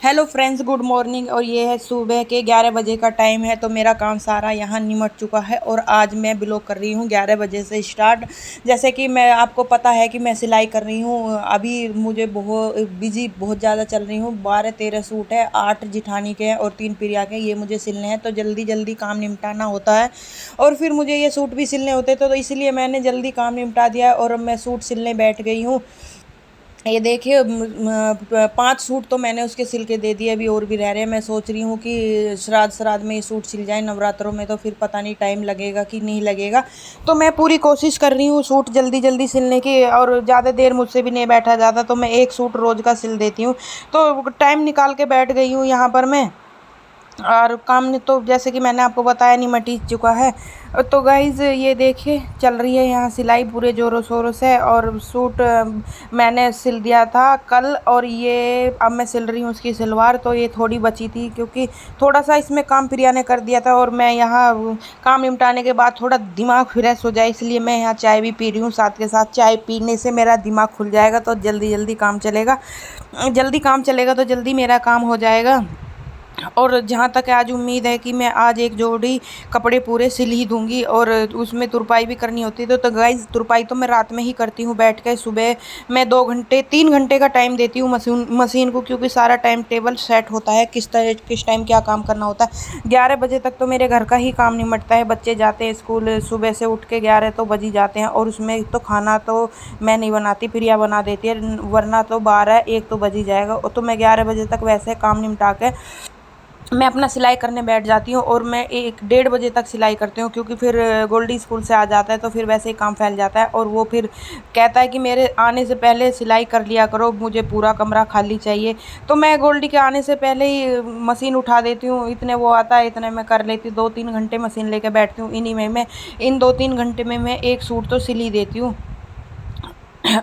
Hello friends, good morning. और ये है सुबह के 11 बजे का टाइम है। तो मेरा काम सारा यहाँ निमट चुका है और आज मैं ब्लॉग कर रही हूँ 11 बजे से स्टार्ट। जैसे कि मैं आपको पता है कि मैं सिलाई कर रही हूँ। अभी मुझे बहुत ज़्यादा चल रही हूँ। 12-13 सूट है, 8 जिठानी के हैं और 3 प्रिया के। ये मुझे सिलने हैं तो जल्दी जल्दी काम निपटाना होता है और फिर मुझे ये सूट भी सिलने होते तो इसलिए मैंने जल्दी काम निपटा दिया है और मैं सूट सिलने बैठ गई हूँ। ये देखिए 5 सूट तो मैंने उसके सिल के दे दिए, अभी और भी रह रहे हैं। मैं सोच रही हूँ कि श्राद्ध में ये सूट सिल जाए नवरात्रों में, तो फिर पता नहीं टाइम लगेगा कि नहीं लगेगा। तो मैं पूरी कोशिश कर रही हूँ सूट जल्दी जल्दी सिलने की, और ज़्यादा देर मुझसे भी नहीं बैठा जाता। तो मैं एक सूट रोज़ का सिल देती हूँ। तो टाइम निकाल के बैठ गई हूँ यहाँ पर मैं। और काम ने तो जैसे कि मैंने आपको बताया निमट ही चुका है। तो गाइज़ ये देखिए चल रही है यहाँ सिलाई पूरे ज़ोरों शोरों से। और सूट मैंने सिल दिया था कल, और ये अब मैं सिल रही हूँ उसकी सलवार। तो ये थोड़ी बची थी क्योंकि थोड़ा सा इसमें काम प्रिया ने कर दिया था, और मैं यहाँ काम निपटाने के बाद थोड़ा दिमाग फ्रेश हो जाए इसलिए मैं यहाँ चाय भी पी रही हूँ साथ के साथ। चाय पीने से मेरा दिमाग खुल जाएगा तो जल्दी जल्दी काम चलेगा। जल्दी काम चलेगा तो जल्दी मेरा काम हो जाएगा। और जहाँ तक आज उम्मीद है कि मैं आज एक जोड़ी कपड़े पूरे सिल ही दूंगी, और उसमें तुरपाई भी करनी होती है। तो गाइस तुरपाई तो मैं रात में ही करती हूँ बैठ के। सुबह मैं 2 घंटे 3 घंटे का टाइम देती हूँ मशीन को, क्योंकि सारा टाइम टेबल सेट होता है किस टाइम क्या काम करना होता है। 11 बजे तक तो मेरे घर का ही काम निमटता है। बच्चे जाते हैं स्कूल, सुबह से उठ के 11 तो बज ही जाते हैं। और उसमें तो खाना तो मैं नहीं बनाती, प्रिया बना देती है, वरना तो 12-1 तो बज ही जाएगा। तो मैं 11 बजे तक वैसे काम निपटा के मैं अपना सिलाई करने बैठ जाती हूँ। और मैं 1-1:30 बजे तक सिलाई करती हूँ, क्योंकि फिर गोल्डी स्कूल से आ जाता है तो फिर वैसे ही काम फैल जाता है। और वो फिर कहता है कि मेरे आने से पहले सिलाई कर लिया करो, मुझे पूरा कमरा खाली चाहिए। तो मैं गोल्डी के आने से पहले ही मशीन उठा देती हूँ। इतने वो आता है इतने मैं कर लेती हूँ। 2-3 घंटे मशीन लेके बैठती हूँ। इन्हीं में मैं इन 2-3 घंटे में मैं एक सूट तो सिल ही देती हूँ।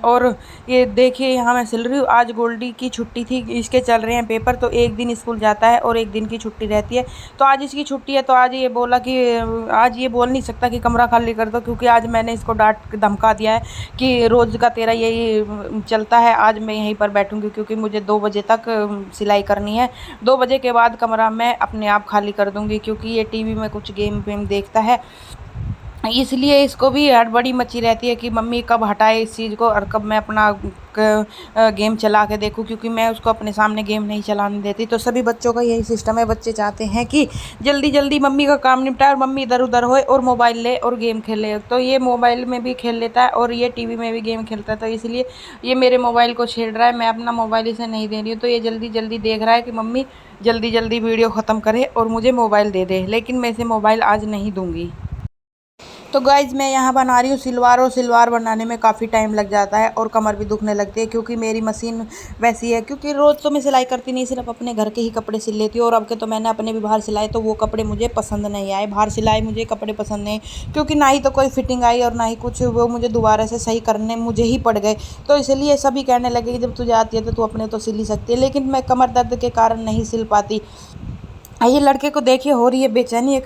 और ये देखिए यहाँ मैं सिल रही हूँ। आज गोल्डी की छुट्टी थी, इसके चल रहे हैं पेपर, तो एक दिन स्कूल जाता है और एक दिन की छुट्टी रहती है। तो आज इसकी छुट्टी है, तो आज ये बोला कि आज ये बोल नहीं सकता कि कमरा खाली कर दो, क्योंकि आज मैंने इसको डांट धमका दिया है कि रोज़ का तेरा यही चलता है। आज मैं यहीं पर बैठूंगी क्योंकि मुझे 2 बजे तक सिलाई करनी है। 2 बजे के बाद कमरा मैं अपने आप खाली कर दूंगी, क्योंकि ये टीवी में कुछ गेम वेम देखता है, इसलिए इसको भी हड़बड़ी मची रहती है कि मम्मी कब हटाए इस चीज़ को और कब मैं अपना गेम चला के देखूं, क्योंकि मैं उसको अपने सामने गेम नहीं चलाने देती। तो सभी बच्चों का यही सिस्टम है, बच्चे चाहते हैं कि जल्दी जल्दी मम्मी का काम निपटाए और मम्मी इधर उधर होए और मोबाइल ले और गेम खेले। तो ये मोबाइल में भी खेल लेता है और ये टीवी में भी गेम खेलता है, तो इसलिए ये मेरे मोबाइल को छेड़ रहा है। मैं अपना मोबाइल इसे नहीं दे रही हूँ, तो ये जल्दी जल्दी देख रहा है कि मम्मी जल्दी जल्दी वीडियो ख़त्म करे और मुझे मोबाइल दे दे, लेकिन मैं इसे मोबाइल आज नहीं दूँगी। तो गाइज़ मैं यहाँ बना रही हूँ सिलवार, और सिलवार बनाने में काफ़ी टाइम लग जाता है और कमर भी दुखने लगती है, क्योंकि मेरी मशीन वैसी है। क्योंकि रोज़ तो मैं सिलाई करती नहीं, सिर्फ अपने घर के ही कपड़े सिल लेती हूँ। और अब के तो मैंने अपने भी बाहर सिलाए, तो वो कपड़े मुझे पसंद नहीं आए। बाहर सिलाए मुझे कपड़े पसंद नहीं, क्योंकि ना ही तो कोई फिटिंग आई और ना ही कुछ, वो मुझे दोबारा से सही करने मुझे ही पड़ गए। तो इसलिए सभी कहने लगे कि जब तुझे आती है तो तू अपने तो सिल ही सकती है, लेकिन मैं कमर दर्द के कारण नहीं सिल पाती। ये लड़के को देखिए हो रही है बेचैनी, एक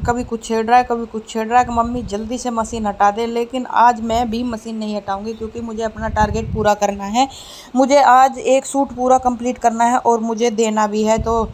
कभी कुछ छेड़ रहा है कभी कुछ छेड़ रहा है कि मम्मी जल्दी से मशीन हटा दे। लेकिन आज मैं भी मशीन नहीं हटाऊंगी, क्योंकि मुझे अपना टारगेट पूरा करना है। मुझे आज एक सूट पूरा कंप्लीट करना है और मुझे देना भी है। तो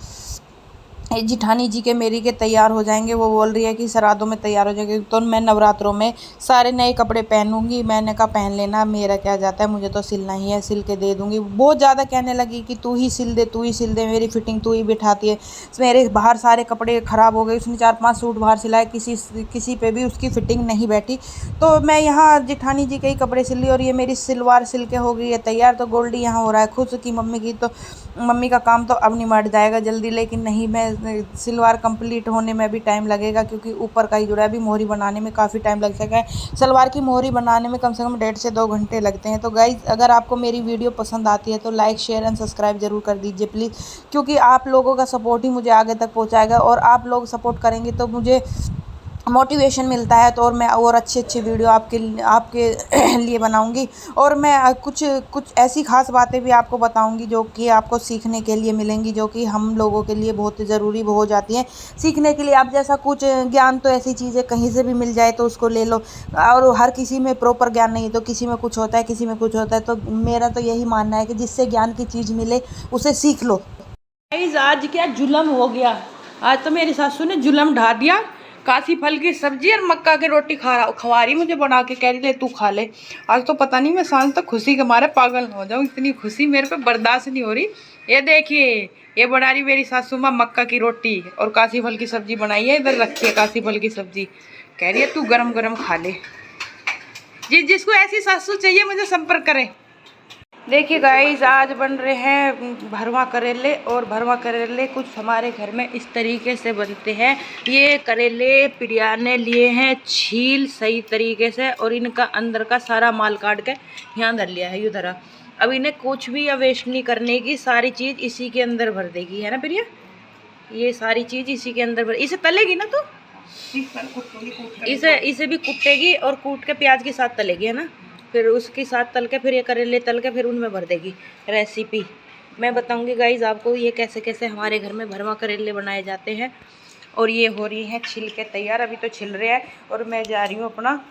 जिठानी जी के मेरी के तैयार हो जाएंगे, वो बोल रही है कि श्राद्धों में तैयार हो जाएंगे, तो मैं नवरात्रों में सारे नए कपड़े पहनूंगी। मैंने कहा पहन लेना, मेरा क्या जाता है, मुझे तो सिलना ही है, सिल के दे दूंगी। बहुत ज़्यादा कहने लगी कि तू ही सिल दे तू ही सिल दे, मेरी फिटिंग तू ही बिठाती है। मेरे बाहर सारे कपड़े ख़राब हो गए, उसने 4-5 सूट बाहर सिलाए, किसी पे भी उसकी फिटिंग नहीं बैठी। तो मैं यहाँ जिठानी जी के ही कपड़े सिल ली, और ये मेरी सिलवार सिल के हो गई है तैयार। तो गोल्डी यहाँ हो रहा है खुश कि मम्मी की तो मम्मी का काम तो अब निमट जाएगा जल्दी। लेकिन नहीं, मैं सलवार कंप्लीट होने में भी टाइम लगेगा, क्योंकि ऊपर का ही जुड़ा है। अभी मोहरी बनाने में काफ़ी टाइम लग सका है। सलवार की मोहरी बनाने में कम से कम 1.5 से 2 घंटे लगते हैं। तो गाइज़ अगर आपको मेरी वीडियो पसंद आती है तो लाइक शेयर एंड सब्सक्राइब जरूर कर दीजिए प्लीज़, क्योंकि आप लोगों का सपोर्ट ही मुझे आगे तक पहुँचाएगा। और आप लोग सपोर्ट करेंगे तो मुझे मोटिवेशन मिलता है, तो और मैं और अच्छी अच्छी वीडियो आपके लिए बनाऊंगी। और मैं कुछ कुछ ऐसी ख़ास बातें भी आपको बताऊंगी जो कि आपको सीखने के लिए मिलेंगी, जो कि हम लोगों के लिए बहुत ज़रूरी हो जाती हैं सीखने के लिए। आप जैसा कुछ ज्ञान तो ऐसी चीज़ें कहीं से भी मिल जाए तो उसको ले लो। और हर किसी में प्रॉपर ज्ञान नहीं है, तो किसी में कुछ होता है किसी में कुछ होता है। तो मेरा तो यही मानना है कि जिससे ज्ञान की चीज़ मिले उसे सीख लो। गाइस आज क्या जुलम हो गया। आज तो मेरी सासू ने जुलम ढा दिया। कासी फल की सब्जी और मक्का की रोटी खवा रही मुझे बना के, कह रही ले तू खा ले। आज तो पता नहीं मैं सांझ तक खुशी के मारे पागल हो जाऊँ, इतनी खुशी मेरे पे बर्दाश्त नहीं हो रही। ये देखिए ये बना रही मेरी सासू माँ मक्का की रोटी और कासी फल की सब्जी बनाई है, इधर रखी है कासी फल की सब्जी। कह रही है तू गरम गरम खा ले। जिसको ऐसी सासू चाहिए मुझे संपर्क करे। देखिए गाइस आज बन रहे हैं भरवा करेले, और भरवा करेले कुछ हमारे घर में इस तरीके से बनते हैं। ये करेले प्रिया ने लिए हैं छील सही तरीके से, और इनका अंदर का सारा माल काट के यहाँ धर लिया है उधर। अब इन्हें कुछ भी वेस्ट नहीं करने की, सारी चीज़ इसी के अंदर भर देगी, है ना प्रिया? ये सारी चीज़ इसी के अंदर भर, इसे तलेगी ना तो इसे भी कूटेगी और कूट के प्याज के साथ तलेगी, है ना? फिर उसके साथ तल के फिर ये करेले तल के फिर उनमें भर देगी। रेसिपी मैं बताऊंगी गाइज आपको ये कैसे कैसे हमारे घर में भरवा करेले बनाए जाते हैं। और ये हो रही है छिल के तैयार, अभी तो छिल रहे हैं और मैं जा रही हूँ अपना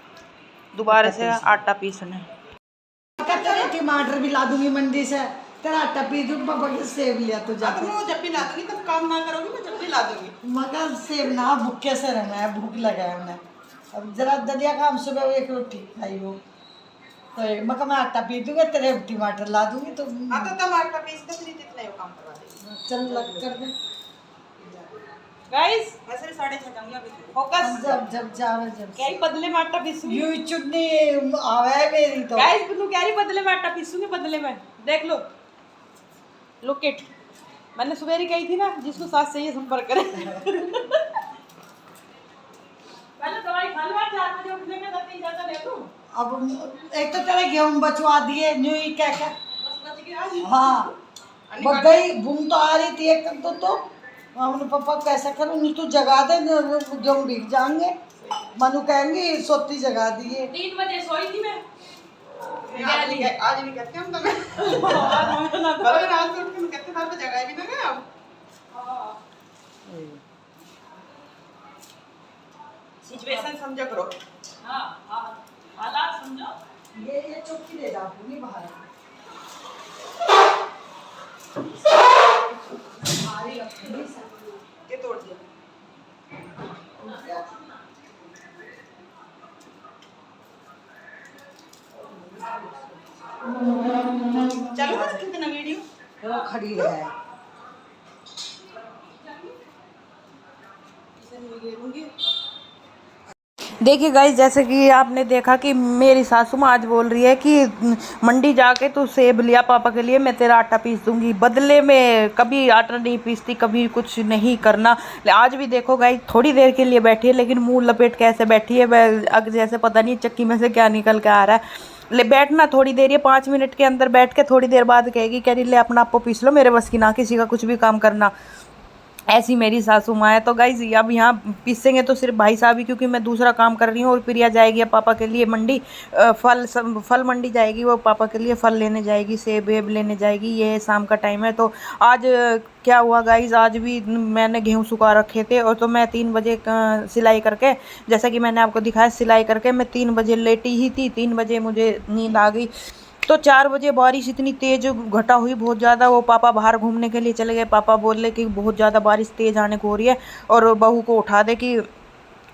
दोबारा से आटा पीसने। टमाटर भी ला दूंगी मंडी से, तेरा आटा पी दूँ, पापा के सेब लिया तो जा। जब भी ला दूंगी तब काम ना करोगी, मैं जब भी ला दूंगी। मगर सेब ना भूखे से रहना है, भूख लगा है उन्हें। अब जरा दलिया काम सुबह एक रोटी खाई हो तो मगर मैं आटा पी दूंगा, तेरे टमाटर ला दूंगी तो टमाटर पीस के फिर जितना ही काम करवा देगी। चल लग कर दे गाइस वैसे 6:30 जाऊंगी अभी। फोकस जब जावे जब क्या ही बदले में आटा पीसूंगी। यूं चुटनी आवे है मेरी तो। गाइस बुनु क्या ही बदले में आटा पीसूंगी, बदले में देख लो। लुक इट, मैंने सुबह ही कही थी ना जिसको साथ चाहिए संपर्क करे। पहले दवाई खा लो, 4 बजे उठने में 3 ज्यादा ले लूं। अब एक तो तेरे गेहूं बचवा दिए न्यू ही क्या क्या। हाँ बच गई, घूम तो आ रही थी एक तो हमने पापा कैसा करूँ, नहीं तू जगा दे, गेहूं भीग जाएंगे। मनु कहेंगी सोती जगा दिए। 3 बजे सोई थी मैं। आज नहीं कहते हम तो रात को उठ के कहते बार जगह भी ना गया। सिचुएशन समझो करो। हां हालात समझो। ये चौकी ले जा पूरी बाहर ये तोड़ दिया। चलो बस कितना वीडियो वो खड़ी है। देखिए गाइस जैसे कि आपने देखा कि मेरी सासू माँ आज बोल रही है कि मंडी जाके तू सेब लिया पापा के लिए, मैं तेरा आटा पीस दूंगी। बदले में कभी आटा नहीं पीसती, कभी कुछ नहीं करना। आज भी देखो गाइस थोड़ी देर के लिए बैठी है, लेकिन मुंह लपेट कैसे बैठी है, वह जैसे पता नहीं चक्की में से क्या निकल के आ रहा है। ले बैठना थोड़ी देर, ये 5 मिनट के अंदर बैठ के थोड़ी देर बाद कहेगी कह रही ले अपना आपको पीस लो, मेरे बस की ना किसी का कुछ भी काम करना। ऐसी मेरी सासू माँ है। तो गाइज अब यहाँ पीसेंगे तो सिर्फ भाई साहब ही, क्योंकि मैं दूसरा काम कर रही हूँ। और प्रिया जाएगी अब पापा के लिए मंडी, फल मंडी जाएगी, वो पापा के लिए फल लेने जाएगी, सेब वेब लेने जाएगी। ये शाम का टाइम है। तो आज क्या हुआ गाइज, आज भी मैंने गेहूँ सुखा रखे थे, और तो मैं 3 बजे सिलाई करके, जैसा कि मैंने आपको दिखाया सिलाई करके मैं 3 बजे लेटी ही थी। 3 बजे मुझे नींद आ गई। तो 4 बजे बारिश इतनी तेज़ घटा हुई बहुत ज़्यादा। वो पापा बाहर घूमने के लिए चले गए। पापा बोले कि बहुत ज़्यादा बारिश तेज़ आने को हो रही है, और बहू को उठा दे कि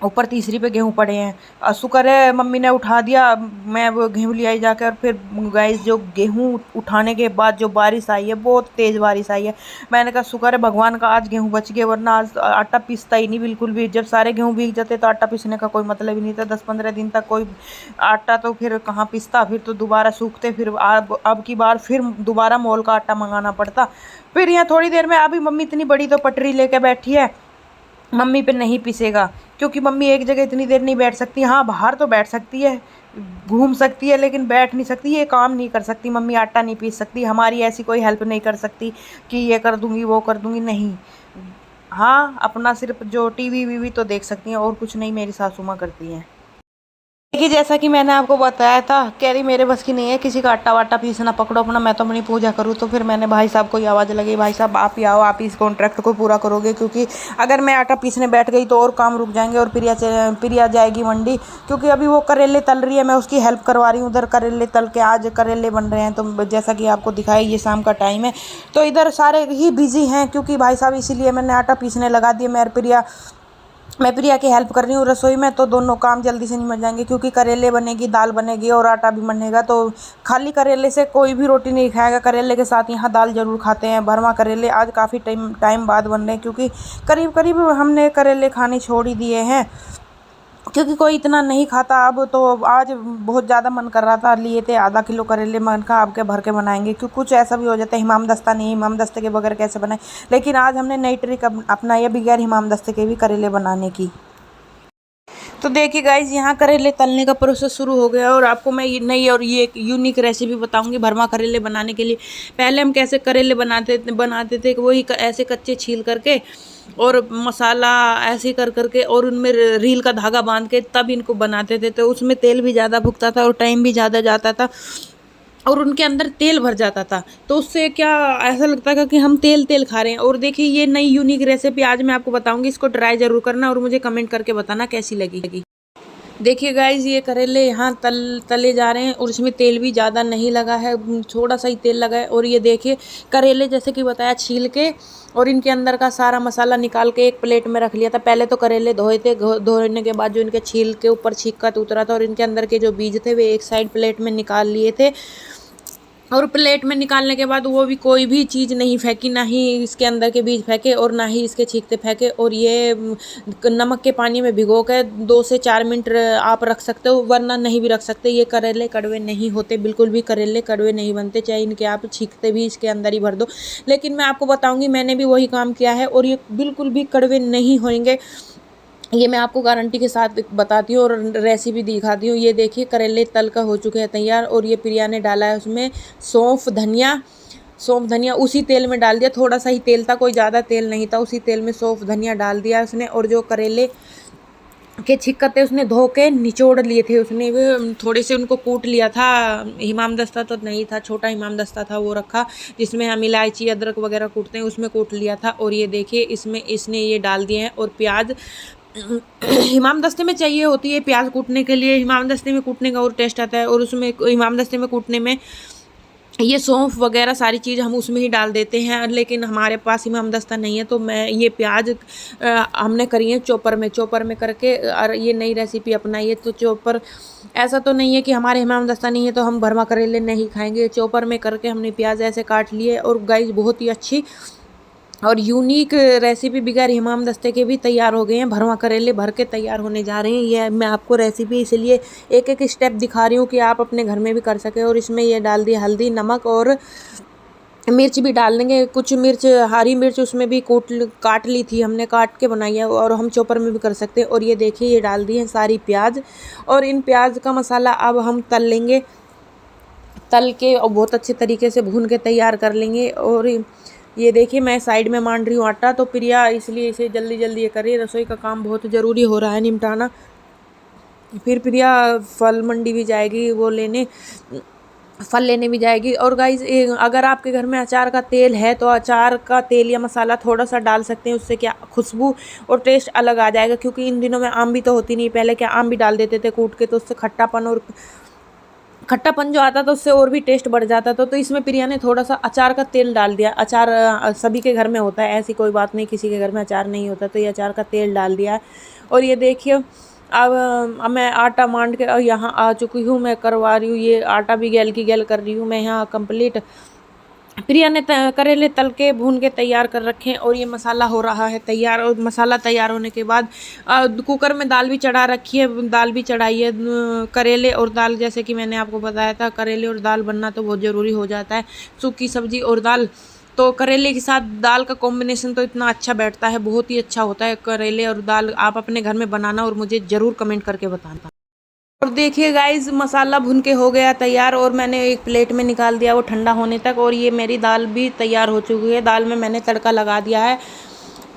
ऊपर तीसरी पे गेहूँ पड़े हैं। शुक्र है मम्मी ने उठा दिया। मैं वो गेहूँ ले आई जाकर। फिर गाइस जो गेहूँ उठाने के बाद जो बारिश आई है, बहुत तेज़ बारिश आई है। मैंने कहा शुक्र है भगवान का आज गेहूँ बच गए, वरना आज आटा पीसता ही नहीं बिल्कुल भी। जब सारे गेहूँ भीग जाते तो आटा पीसने का कोई मतलब ही नहीं था। 10-15 दिन तक कोई आटा तो फिर कहाँ पीसता, फिर तो दोबारा सूखते, फिर अब की बार फिर दोबारा मोल का आटा मंगाना पड़ता। फिर यहाँ थोड़ी देर में अभी मम्मी इतनी बड़ी तो पटरी लेके बैठी है, मम्मी पे नहीं पिसेगा, क्योंकि मम्मी एक जगह इतनी देर नहीं बैठ सकती। हाँ बाहर तो बैठ सकती है, घूम सकती है, लेकिन बैठ नहीं सकती, ये काम नहीं कर सकती। मम्मी आटा नहीं पीस सकती, हमारी ऐसी कोई हेल्प नहीं कर सकती कि ये कर दूंगी वो कर दूंगी, नहीं। हाँ अपना सिर्फ जो टीवी वीवी तो देख सकती हैं, और कुछ नहीं मेरी सासू माँ करती हैं। देखिए जैसा कि मैंने आपको बताया था, कह रही मेरे बस की नहीं है किसी का आटा वाटा पीसना, पकड़ो अपना, मैं तो अपनी पूजा करूँ। तो फिर मैंने भाई साहब को ही आवाज़ लगी, भाई साहब आप ही आओ, आप ही इस कॉन्ट्रैक्ट को पूरा करोगे, क्योंकि अगर मैं आटा पीसने बैठ गई तो और काम रुक जाएंगे और प्रिया जाएगी मंडी, क्योंकि अभी वो करेले तल रही है, मैं उसकी हेल्प करवा रही हूँ। उधर करेले तल के आज करेले बन रहे हैं, तो जैसा कि आपको दिखाया ये शाम का टाइम है, तो इधर सारे ही बिजी हैं क्योंकि भाई साहब, इसीलिए मैंने आटा पीसने लगा दिया। मैं प्रिया की हेल्प कर रही हूँ रसोई में, तो दोनों काम जल्दी से निमट जाएंगे, क्योंकि करेले बनेगी, दाल बनेगी और आटा भी बनेगा। तो खाली करेले से कोई भी रोटी नहीं खाएगा, करेले के साथ यहाँ दाल ज़रूर खाते हैं। भरमा करेले आज काफ़ी टाइम बाद बन रहे हैं, क्योंकि करीब करीब हमने करेले खाने छोड़ ही दिए हैं, क्योंकि कोई इतना नहीं खाता। अब तो आज बहुत ज़्यादा मन कर रहा था, लिए थे आधा किलो करेले, मन का आपके भर के बनाएंगे, क्योंकि कुछ ऐसा भी हो जाता है हिमाम दस्ता नहीं, हिमाम दस्ते के बगैर कैसे बनाए। लेकिन आज हमने नई ट्रिक अपनाई है बगैर हिमाम दस्ते के भी करेले बनाने की। तो देखिए गाइज, यहाँ करेले तलने का प्रोसेस शुरू हो गया, और आपको मैं नई और ये एक यूनिक रेसिपी बताऊंगी भरमा करेले बनाने के लिए। पहले हम कैसे करेले बनाते थे वही ऐसे कच्चे छील करके और मसाला ऐसे कर करके और उनमें रील का धागा बांध के तब इनको बनाते थे। तो उसमें तेल भी ज़्यादा फूकता था और टाइम भी ज़्यादा जाता था और उनके अंदर तेल भर जाता था, तो उससे क्या ऐसा लगता था कि हम तेल खा रहे हैं। और देखिए ये नई यूनिक रेसिपी आज मैं आपको बताऊंगी, इसको ट्राई ज़रूर करना और मुझे कमेंट करके बताना कैसी लगी। देखिए गाइज, ये करेले यहाँ तले जा रहे हैं और इसमें तेल भी ज़्यादा नहीं लगा है, थोड़ा सा ही तेल लगा है। और ये देखिए करेले जैसे कि बताया छील के और इनके अंदर का सारा मसाला निकाल के एक प्लेट में रख लिया था। पहले तो करेले धोए थे, धोने के बाद जो इनके छील के ऊपर छिक्का उतरा था और इनके अंदर के जो बीज थे वे एक साइड प्लेट में निकाल लिए थे। और प्लेट में निकालने के बाद वो भी कोई भी चीज़ नहीं फेंकी, ना ही इसके अंदर के बीज फेंके और ना ही इसके छींकते फेंके। और ये नमक के पानी में भिगो के 2 से 4 मिनट आप रख सकते हो, वरना नहीं भी रख सकते। ये करेले कड़वे नहीं होते, बिल्कुल भी करेले कड़वे नहीं बनते, चाहे इनके आप छींकते भी इसके अंदर ही भर दो। लेकिन मैं आपको बताऊँगी, मैंने भी वही काम किया है और ये बिल्कुल भी कड़वे नहीं होंगे, ये मैं आपको गारंटी के साथ बताती हूँ और रेसिपी दिखाती हूँ। ये देखिए करेले तल का हो चुके हैं तैयार और ये प्रिया ने डाला है उसमें सौंफ धनिया उसी तेल में डाल दिया। थोड़ा सा ही तेल था, कोई ज़्यादा तेल नहीं था, उसी तेल में सौंफ धनिया डाल दिया उसने। और जो करेले के छिक्कर थे उसने धो के निचोड़ लिए थे, उसने थोड़े से उनको कूट लिया था। हिमाम दस्ता तो नहीं था, छोटा हिमाम दस्ता था वो रखा, जिसमें हम इलायची अदरक वगैरह कूटते हैं, उसमें कूट लिया था। और ये देखिए इसमें इसने ये डाल दिए हैं और प्याज हिमाम दस्ते में चाहिए होती है प्याज कूटने के लिए, हिमाम दस्ते में कूटने का और टेस्ट आता है। और उसमें हिमाम दस्ते में कूटने में ये सौंफ वगैरह सारी चीज़ हम उसमें ही डाल देते हैं, लेकिन हमारे पास हिमाम दस्ता नहीं है, तो मैं ये प्याज हमने करी है चॉपर में करके। और ये नई रेसिपी अपनाई है, तो चॉपर ऐसा तो नहीं है कि हमारे हिमाम दस्ता नहीं है तो हम भरमा करेले नहीं खाएंगे। चॉपर में करके हमने प्याज ऐसे काट लिए। और गाइस बहुत ही अच्छी और यूनिक रेसिपी बगैर हिमाम दस्ते के भी तैयार हो गए हैं, भरवा करेले भर के तैयार होने जा रहे हैं। ये मैं आपको रेसिपी इसलिए एक एक स्टेप दिखा रही हूँ कि आप अपने घर में भी कर सकें। और इसमें ये डाल दी हल्दी, नमक और मिर्च भी डाल देंगे, कुछ मिर्च हरी मिर्च उसमें भी काट ली थी हमने, काट के बनाई है, और हम चॉपर में भी कर सकते हैं। और ये देखिए ये डाल दी है सारी प्याज, और इन प्याज का मसाला अब हम तल लेंगे, तल के और बहुत अच्छे तरीके से भून के तैयार कर लेंगे। और ये देखिए मैं साइड में मान रही हूँ आटा, तो प्रिया इसलिए इसे जल्दी जल्दी ये कर रही है, रसोई का काम बहुत ज़रूरी हो रहा है निपटाना। फिर प्रिया फल मंडी भी जाएगी, वो फल लेने भी जाएगी। और गाइज अगर आपके घर में अचार का तेल है तो अचार का तेल या मसाला थोड़ा सा डाल सकते हैं, उससे क्या खुशबू और टेस्ट अलग आ जाएगा। क्योंकि इन दिनों में आम भी तो होती नहीं, पहले क्या आम भी डाल देते थे कूट के, तो उससे खट्टापन जो आता था उससे और भी टेस्ट बढ़ जाता था। तो इसमें प्रिया ने थोड़ा सा अचार का तेल डाल दिया। अचार सभी के घर में होता है, ऐसी कोई बात नहीं किसी के घर में अचार नहीं होता, तो ये अचार का तेल डाल दिया। और ये देखिए अब मैं आटा मांड के यहाँ आ चुकी हूँ, मैं करवा रही हूँ, ये आटा भी गैल की गैल कर रही हूँ मैं यहाँ कंप्लीट। प्रिया ने करेले तल के भून के तैयार कर रखे हैं और ये मसाला हो रहा है तैयार। और मसाला तैयार होने के बाद कुकर में दाल भी चढ़ा रखी है, दाल भी चढ़ाई है। करेले और दाल, जैसे कि मैंने आपको बताया था, करेले और दाल बनना तो बहुत ज़रूरी हो जाता है, सूखी सब्जी और दाल। तो करेले के साथ दाल का कॉम्बिनेशन तो इतना अच्छा बैठता है, बहुत ही अच्छा होता है करेले और दाल। आप अपने घर में बनाना और मुझे ज़रूर कमेंट करके बताना। और देखिए गाइज मसाला भुन के हो गया तैयार और मैंने एक प्लेट में निकाल दिया वो ठंडा होने तक। और ये मेरी दाल भी तैयार हो चुकी है, दाल में मैंने तड़का लगा दिया है।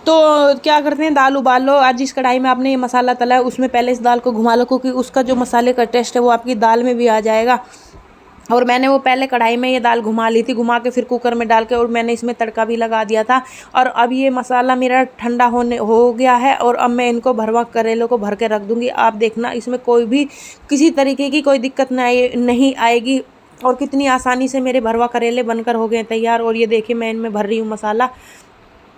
तो क्या करते हैं, दाल उबाल लो। आज जिस कढ़ाई में आपने ये मसाला तला है उसमें पहले इस दाल को घुमा लो, क्योंकि उसका जो मसाले का टेस्ट है वो आपकी दाल में भी आ जाएगा। और मैंने वो पहले कढ़ाई में ये दाल घुमा ली थी, घुमा के फिर कुकर में डाल के, और मैंने इसमें तड़का भी लगा दिया था। और अब ये मसाला मेरा ठंडा हो गया है, और अब मैं इनको भरवा करेलों को भर के रख दूँगी। आप देखना इसमें कोई भी किसी तरीके की कोई दिक्कत नहीं आएगी। और कितनी आसानी से मेरे भरवा करेले बनकर हो गए तैयार। और ये देखिए मैं इनमें भर रही हूँ मसाला,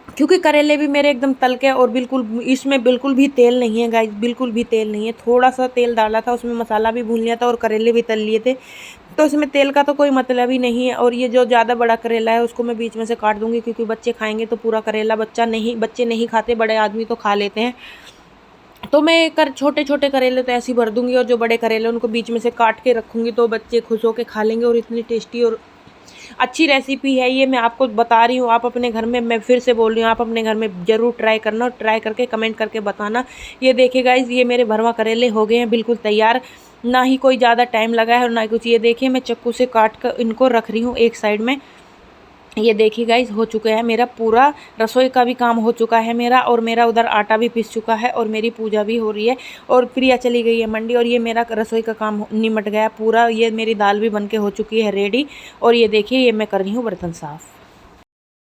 क्योंकि करेले भी मेरे एकदम तल के, और बिल्कुल इसमें बिल्कुल भी तेल नहीं है गाइस, बिल्कुल भी तेल नहीं है। थोड़ा सा तेल डाला था, उसमें मसाला भी भून लिया था और करेले भी तल लिए थे, तो इसमें तेल का तो कोई मतलब ही नहीं है। और ये जो ज़्यादा बड़ा करेला है उसको मैं बीच में से काट दूंगी, क्योंकि बच्चे खाएंगे तो पूरा करेला बच्चे नहीं खाते, बड़े आदमी तो खा लेते हैं। तो मैं छोटे छोटे करेले तो ऐसे ही भर दूंगी, और जो बड़े करेले उनको बीच में से काट के रखूँगी, तो बच्चे खुश होकर खा लेंगे। और इतनी टेस्टी और अच्छी रेसिपी है ये, मैं आपको बता रही हूँ। आप अपने घर में, मैं फिर से बोल रही हूँ, आप अपने घर में ज़रूर ट्राई करना, और ट्राई करके कमेंट करके बताना। ये देखिए गाइस, ये मेरे भरवा करेले हो गए हैं बिल्कुल तैयार, ना ही कोई ज़्यादा टाइम लगा है और ना ही कुछ। ये देखिए मैं चाकू से काट कर इनको रख रही हूँ एक साइड में। ये देखिए गाइस, हो चुका है मेरा पूरा, रसोई का भी काम हो चुका है मेरा, और मेरा उधर आटा भी पिस चुका है, और मेरी पूजा भी हो रही है, और प्रिया चली गई है मंडी, और ये मेरा रसोई का काम निमट गया पूरा। ये मेरी दाल भी बनके हो चुकी है रेडी। और ये देखिए, ये मैं कर रही हूँ बर्तन साफ़।